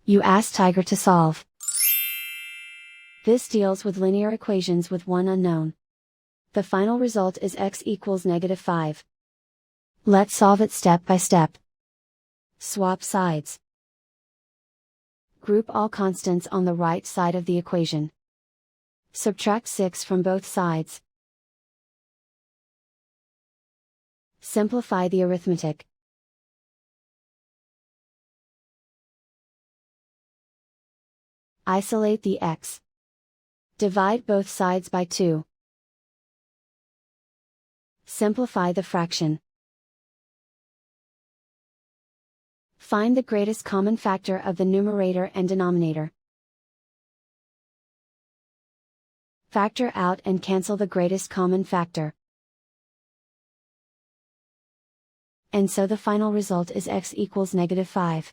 You ask Tiger to solve. This deals with linear equations with one unknown. The final result is x equals -5. Let's solve it step by step. Swap sides. Group all constants on the right side of the equation. Subtract 6 from both sides. Simplify the arithmetic. Isolate the x. Divide both sides by 2. Simplify the fraction. Find the greatest common factor of the numerator and denominator. Factor out and cancel the greatest common factor. And so the final result is x equals -5.